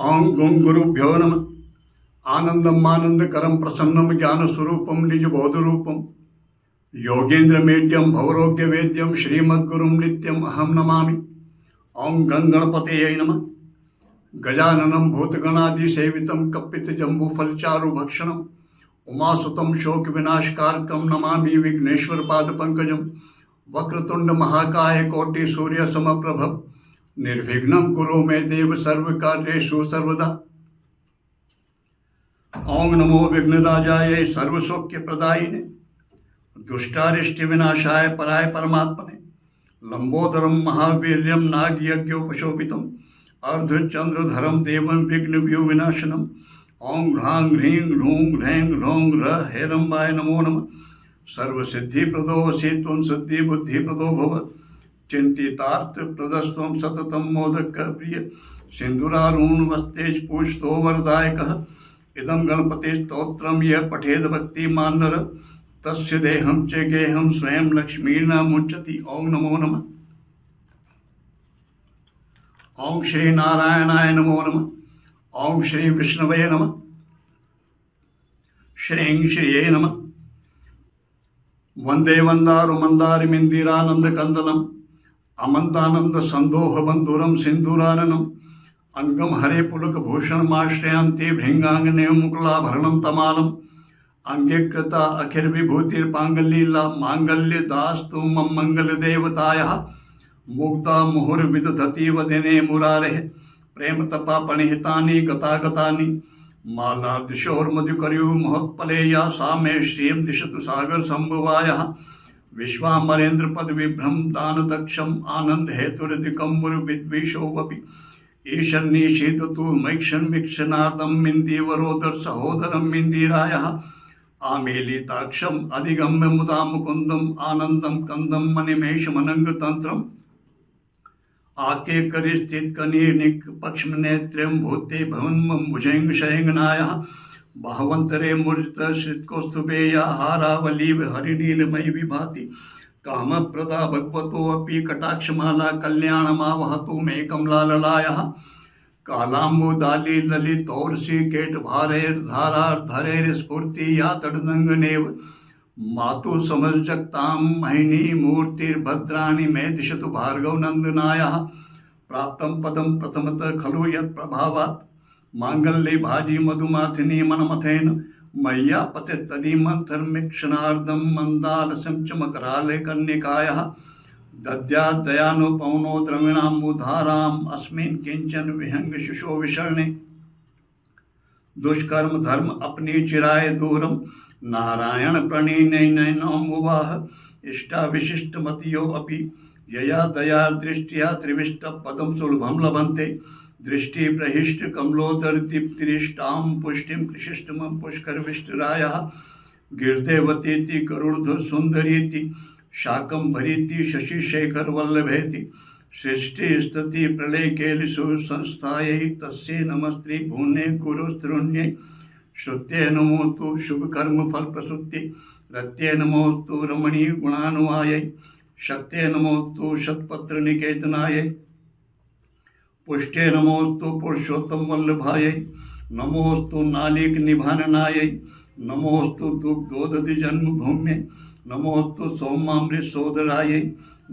ओं गुं गुरुभ्यो नमः। आनंदम आनंदकरम प्रसन्नम ज्ञान स्वरूपम निज बोध रूपम योगेंद्र मेड्यम भवरोग्य वेद्यम श्रीमद्गुरुम नित्यम अहम नमामि। ओं गंगणपतये नमः। गजाननं भूतगणादि सेवितं कपित जम्बू फलचारु भक्षणम उमासुतं शोक विनाशकारकम नमामि विघ्नेश्वर पाद पंकजम। वक्रतुंड महाकाय कोटि सूर्य समप्रभ निर्विघ्नं कुरु मे देव सर्वकार्येषु सर्वदा। ओं नमो विघ्नराजाय सर्वसौख्य प्रदायिने दुष्टारिष्टि विनाशाय पराय परमात्मने लंबोदरम महावीर्यम नागयज्ञोपशोभितम अर्धचंद्रधरम देवं विघ्न व्यू विनाशनम। ओं ह्रां ह्रीं ह्रूं ह्रैं ह्रौं ह्र हेरंबाय नमो नमः। सर्वसिद्धि प्रदो वसी त्वं सिद्धि बुद्धि प्रदो भव चिंतितार्थ प्रदस्त्वं सततं मोदक प्रिय सिंधुरारूण वस्तेज पूषतो वरदायकः। इदं गणपति स्तोत्रम यह पठेद भक्ति मान्नर तस्य देहं च गेहं स्वयं लक्ष्मीर्न मुच्यति। ओं नमो नमः। ओं श्री नारायणाय नमो नमः। ओं श्री विष्णवे नमः। श्रीं श्रिये नमः। वंदे वंदारु मंदारिमिंदिरानंद कंदलम अमंतानंद संदोह बंधुरम सिंधुराननम अंगम हरे पुलक भूषण माश्रयंती भृंगांगने मुकुलाभरणम तमालम अंगे कृता अखिर विभूतिर्पांगलीला मांगल्य दास्तु मम मंगल देवतायः मुग्धा मुहुर विदधति वदने मुरारे प्रेम तपा पणिहितानि गतागतानि माला दिशोर्मधुकर्यु महोत्पलेया सा मे श्रियं दिशतु सागर संभवायः। विश्वामरेन्द्र पद विभ्रम दान दक्षम आनंद हेतुरधिकम मुरुविद्विषोवपि ईशन्निशीदतु मैक्षण वीक्षणार्दम मिंदीवरोदर सहोदरम मिंदीरायः आमेलिताक्षम अधिगम्य मुदा मुकुंदम आनंदम कंदम मणिमेषमनंग तंत्रम आके करि स्थित कनीर्निक पक्ष्म नेत्रम भूते भवन भुजंग शयंगनायः बाहवंतरे मूर्त श्रितकौस्तुभेया हारावलीव हरिनीलमयी विभाति काम प्रदा भगवतोऽपि कटाक्षमाला कल्याणमावहतु मे कमलाललायः कालाम्बुदाली ललितौर्षि केट धारैर्धारार्धरैर स्फूर्ति या तडदंगनेव मातु समजक्तां महिनी मूर्तिर्भद्राणि मे दिशतु भार्गव नंदनायः प्राप्तं पदं प्रथमतः खलु यत् प्रभावात् मांगल्ये भाजी मधुमाथिनी मनमथेन मय्या पते तदीमंथर्मिक्षणार्धं मंदालसं च मकराले कन्यकायः दद्यात् दयानुपवनो द्रविणाम्बुधाराम् अस्मिन् किंचन विहंग शिशो विशरणे दुष्कर्म धर्म अपनी चिराय दूरम नारायण प्रणीनैनोमुवाह इष्टा विशिष्ट मतियो अपि यया दया दृष्टिया त्रिविष्ट पदम सुलभम लभन्ते दृष्टि प्रहिष्ट कमलोदर दीप्तिरिष्टां पुष्टिम कृशिष्टमं पुष्कर विष्टरायः गिरदेवतीति गरुड़ सुंदरीति शाकंभरीति शशिशेखर वल्लभेति सृष्टि स्तति प्रलय केलिषु संस्थायै तस्यै नमस्त्री भुवने गुरुस्तरुण्यै श्रुत्यै नमोस्तु शुभकर्म फल प्रसूति रत्यै नमोस्तु रमणीय गुणानुवायै शक्त्यै नमोस्तु शतपत्र निकेतनायै पुष्टे नमोस्तु पुरुषोत्तम वल्लभायै नमोस्तु नालिक निभाननायै नमोस्तु दुग्धोदधि जन्मभूम्यै नमोस्तु सौमामृत सोदरायै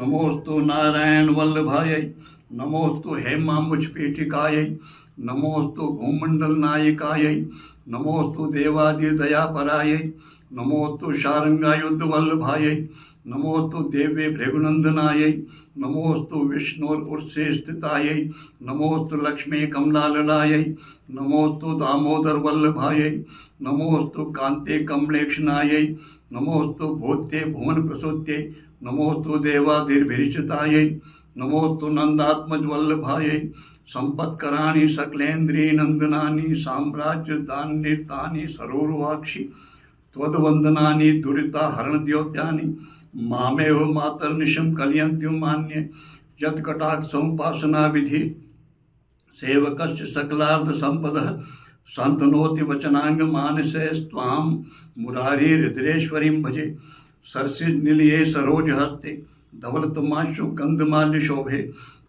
नमोस्तु नारायण वल्लभायै नमोस्तु हेमाम्बुज पीठिकायै नमोस्तु भूमंडल नायिकायै नमोस्तु देवादिदयापरायै नमोस्तु शारंगायुद्ध वल्लभायै नमोस्तु देव्ये भृगुनंदनायै नमोस्तु विष्णुर्उर्षे स्थितायै नमोस्तु लक्ष्मी कमलाललायै नमोस्तु दामोदर वल्लभायै नमोस्तु कांते कमलेक्षणायै नमोस्तु भूत्ये भुवन प्रसूत्यै नमोस्तु देवादिर्भिरिचितायै नमोस्तु नंदात्मज वल्लभायै संपत्कराणि सकलेन्द्रिय नंदनानि साम्राज्य दान्यतानि सरोरुवाक्षि त्वद्वंदनानि दुरिता हरणद्योत्यानि मामेव मातर्निशं कलयन्त्युं मान्ये यत्कटाक्षसमुपासना विधि सेवकस्य सकलार्ध संपदः संतनोति वचनांग मानसे स्वाम मुरारी हृदयेश्वरीं भजे सरसिज निलये सरोज हस्ते धवलतमाशु गंधमाल्य शोभे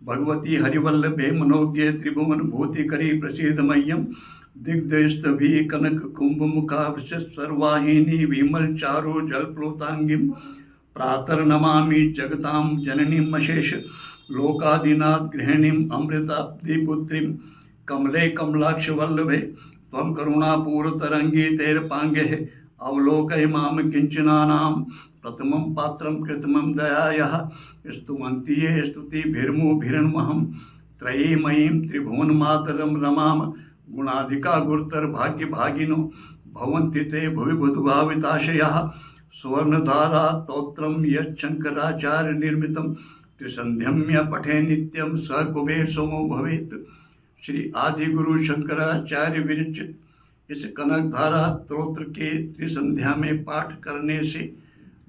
भगवती हरिवल्लभे मनोज्ञे त्रिभुवन भूतिकरी प्रसीद मह्यम दिग्दस्तभी कनक कुंभ मुखावश सर्वाहिनी विमल चारु जलप्लुतांगिम प्रातर्नमामि जगतां जननीम अशेष लोकादिनाथ गृहिणीम अमृताब्धिपुत्रीम कमले कमलाक्ष वल्लभे त्वं करुणापूरतरंगी तैरपांगे अवलोकय माम किंचनानां प्रथमं पात्रं कृतमं दयायः स्तुवन्ति ये स्तुतिभिर्मुभिर्महं त्रयीमयीं त्रिभुवनमातरं रमाम गुणाधिका गुरुतर भाग्यभागिनो भवन्ति ते भुवि बुधभाविताशयाः सुवर्णधारा स्तोत्रं यच्छंकराचार्य निर्मितं त्रिसंध्यम्य पठे नित्यं स कुबेर सोमो भवेत्। श्री आदि गुरु शंकराचार्य विरचित इस कनक धारा स्तोत्र के त्रिसंध्या में पाठ करने से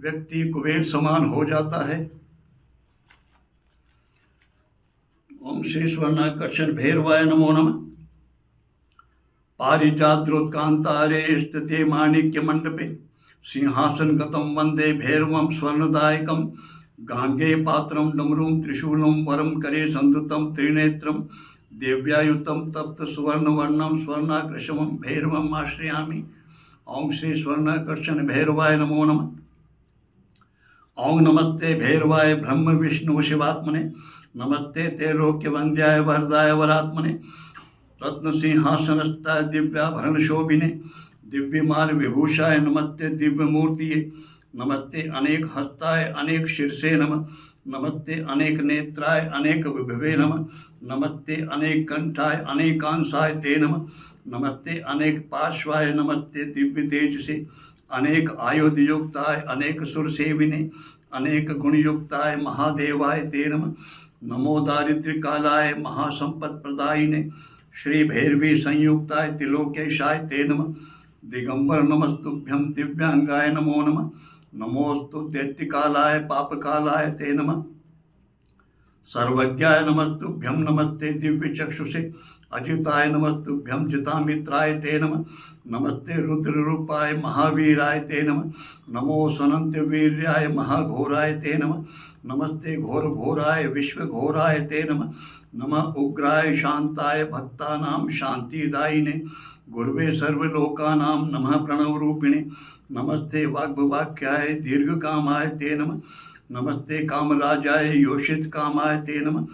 व्यक्ति कुबेर समान हो जाता है। ओम श्री स्वर्णाकर्षण भैरवाय नमो नमः। पारिजाद्रोत्कांतारे स्थिते माणिक्य मंडपे सिंहासन गतं वंदे भैरवं स्वर्णदायकं गांगे पात्रं डमरूं त्रिशूलं वरं करे संधुतं त्रिनेत्रं देव्यायुतं तप्त सुवर्णवर्णं स्वर्णाकृशमं भैरवम् आश्रयामि। ओम श्री स्वर्णाकर्षण भैरवाय नमो नमः। ओम नमस्ते भैरवाय ब्रह्म विष्णु शिवात्मने नमस्ते त्रैलोक्य वंद्याय वरदाय वरात्मने रत्न सिंहासनस्थाय दिव्याभरण शोभिने दिव्यमाल विभूषाय नमस्ते दिव्य मूर्तिये नमस्ते अनेक हस्ताय अनेक शीर्षे नमः नमस्ते अनेक नेत्राय अनेक विभवे नमः नमस्ते अनेक कंठाय अनेकांशाय ते नमः नमस्ते अनेक पार्श्वाय नमस्ते दिव्य तेजसे अनेक आयुधयुक्ताय अनेक सुरसेविने अनेक गुणयुक्ताय महादेवाय ते नमः नमो दारिद्र्य कालाय महासंपत् प्रदायिने श्री भैरवी संयुक्ताय त्रिलोकेशाय ते नमः दिगंबर नमस्तुभ्यं दिव्यांगाय नमो नमः नमोस्तु दैत्यकालाय पापकालाय ते नमः सर्वज्ञाय नमस्तुभ्यं नमस्ते दिव्य चक्षुषे अजिताय नमस्तुभ्यं जितामित्राय ते नमः नमस्ते रुद्र रूपाय महावीराय ते नमः नमो सनंत वीर्याय महाघोराय ते नमः नमस्ते घोर घोराय विश्व घोराय ते नमः नमः उग्राय शांताय भक्तानां शांतिदायिने गुरुवे सर्वलोकानां नमः प्रणव रूपिणे नमस्ते वाग्वाक्याय दीर्घकामाय ते नमः नमस्ते कामराजाय योषित कामाय ते नमः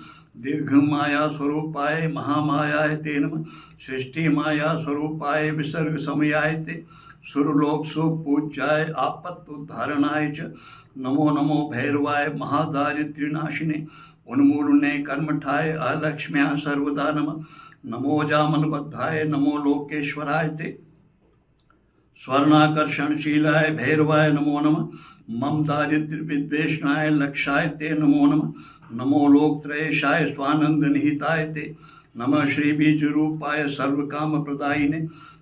दीर्घ माया स्वरूपाय महामायाय ते नमः सृष्टि माया स्वरूपाय विसर्ग समयाय ते सुरलोक सुपूज्याय आपत्तुद्धारणाय च नमो नमो भैरवाय महादारिद्र्यनाशिने उन्मूलने कर्मठाय अलक्ष्म्या सर्वदा नमः नमो जामनबद्धाय नमो लोकेश्वराय ते स्वर्णाकर्षणशीलाय भैरवाय नमो नमः मम दारिद्र्य विद्वेषणाय लक्षाय ते नमो नमः नमो लोकत्रयेशाय स्वानंद निहिताय ते नमः श्री बीज रूपाय सर्वकाम प्रदायिने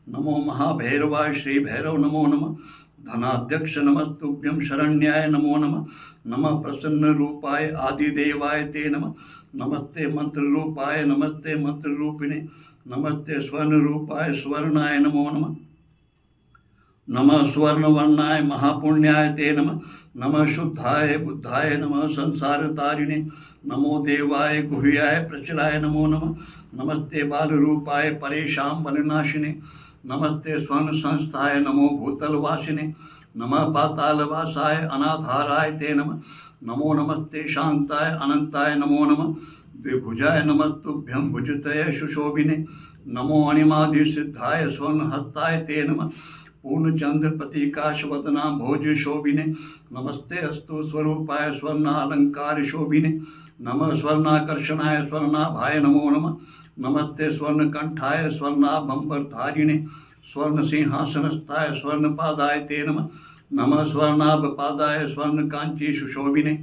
नमो महाभैरवाय श्री भैरव नमो नमः धनाध्यक्ष नमस्तुभ्यं शरण्याय नमो नमः नमः प्रसन्न रूपाय आदिदेवाय ते नमः नमस्ते मंत्र रूपाय नमस्ते मंत्र रूपिणे नमस्ते स्वर्ण रूपाय स्वर्णाय नमो नमः नमः स्वर्णवर्णाय महापुण्याय ते नमः नमः शुद्धाय बुद्धाय नमः संसार तारिणे नमो देवाय गुह्याय प्रचलाय नमो नमः नमस्ते बाल रूपाय परेशां बलनाशिने नमस्ते स्वर्ण संस्थाय नमो भूतलवासिने नमः पातालवासाय अनाधाराय ते नमः नमो नमस्ते शांताय अनंताय नमो नमः द्विभुजाय नमस्तुभ्यं भुजतय सुशोभिने नमो अणिमाधि सिद्धाय स्वर्ण हस्ताय ते नमः पूर्णचंद्र प्रतीकाशवदना भोज शोभिने नमस्ते अस्तु स्वरूपाय स्वर्णालंकार शोभिने नमः स्वर्णाकर्षणाय स्वर्णाभाय नमो नमः नमस्ते स्वर्णकंठाय स्वर्णाभंबरधारिणे स्वर्ण सिंहासनस्थाय स्वर्णपादाय ते नमः नमः स्वर्णाभपादाय स्वर्ण कांची सुशोभिने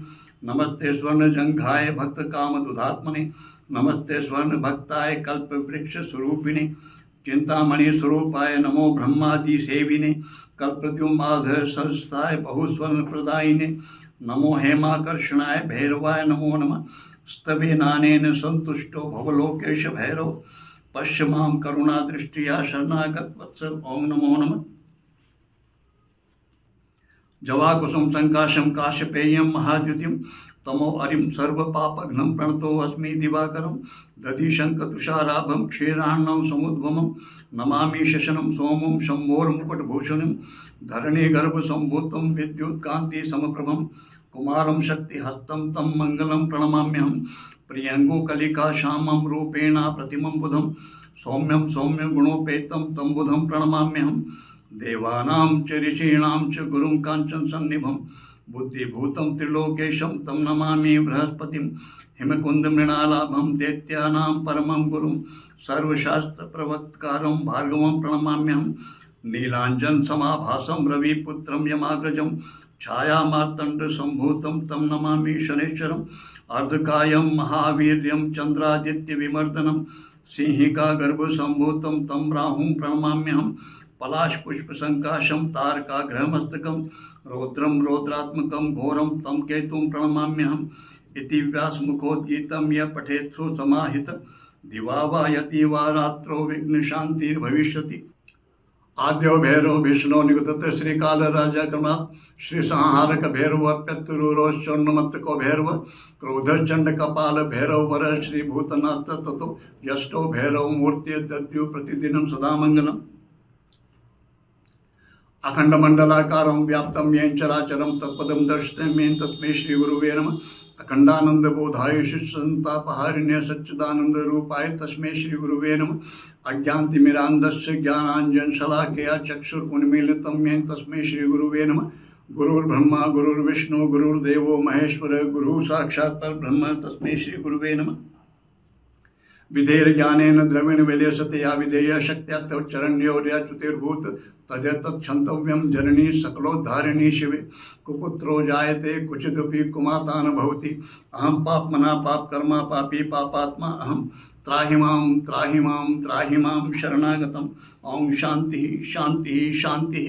नमस्ते स्वर्णजंघाय भक्त काम दुधात्मने नमस्ते स्वर्ण भक्ताय कल्प वृक्ष स्वरूपिणे चिंतामणि स्वरूपाय नमो ब्रह्मादि सेविने कल्पद्युमाध संस्थाय बहुस्वर्ण प्रदायिने नमो हेमाकर्षणाय भैरवाय नमो नमः स्तवे नानेन संतुष्टो भवलोकेश भैरव पश्य मां करुणा दृष्टिया शरणागत वत्सल ओम नमो नमः जवाकुसुम संकाशम काश्यपेयम महाद्युतिम तमो अरिं सर्वपापघ्नं प्रणतो अस्मि दिवाकरं दधिशङ्खतुषाराभं क्षीरान्नं समुद्भवं नमामि शशनं सोमं शम्भोर्मुकुटभूषणं धरणीगर्भसम्भूतं विद्युत्कान्तिसमप्रभं कुमारं शक्तिहस्तं तं मङ्गलं प्रणमाम्यहं प्रियङ्गुकलिका श्यामं रूपेण प्रतिमं बुधं सौम्यं सौम्यं गुणोपेतं तं बुधं प्रणमाम्यहं देवानां च ऋषीणां च गुरुं काञ्चन सन्निभं बुद्धिभूतं त्रिलोकेशं तं नमामि बृहस्पतिं हिमकुन्दमृणालाभं दैत्यानां परमं गुरुं सर्वशास्त्रप्रवक्तारं भार्गवं प्रणमाम्यहं नीलाञ्जनसमाभासं रविपुत्रं यमाग्रजं छायामार्तण्डसम्भूतं तं नमामि शनैश्वरम् अर्धकायं महावीर्यं चन्द्रादित्यविमर्दनं सिंहिका गर्भसम्भूतं तं राहुं प्रणमाम्यहं पलाशपुष्पसङ्काशं तारकाग्रहमस्तकं रौद्रं रौद्रात्मकं घोरं तं केतुं प्रणमाम्यहम् इति व्यासमुखोद्गीतं यः पठेत्सु समाहित दिवा वा यति वा रात्रौ विघ्नशान्तिर्भविष्यति। आद्यो भैरव विष्णु निगतत श्रीकालराजा क्रमात् श्री संहारक भैरव अप्यत्तरूरोश्चोन्नमत्तको भैरव क्रोधचंड कपाल भैरव वर श्री भूतनाथ ततो यष्टो भैरव मूर्ति दद्यु प्रतिदिनं सदा मंगलम्। अखंड मंडलाकारं व्याप्तं येन चराचरं तत्पदं दर्शितं येन तस्मै श्री गुरुवे नमः। अखंडानंद बोधाय शिष्यसंतापहारिण्य सच्चिदानंद रूपाय तस्मै श्री गुरुवे नमः। अज्ञानतिमिरान्धस्य ज्ञानाञ्जन शलाकया चक्षुरुन्मीलितं येन तस्मै श्री गुरुवे नमः। गुरुर्ब्रह्मा गुरुर्विष्णु गुरुर्देवो महेश्वर गुरु साक्षात् परब्रह्म तस्मै श्री गुरुवे नमः। विधेर्ज्ञानेन द्रविण विलेसते या विधेय शक्त्या तव चरण्योर्याच्युतिर्भूत तदेतत्क्षन्तव्यं जननी सकलोद्धारिणी शिवे। कुपुत्रो जायते कुचिदपि कुमाता न भवति अहं पाप्मना पापकर्मा पापी पापात्मा अहं त्राहि मां शरणागतम्। ओम शांति शांति शांति।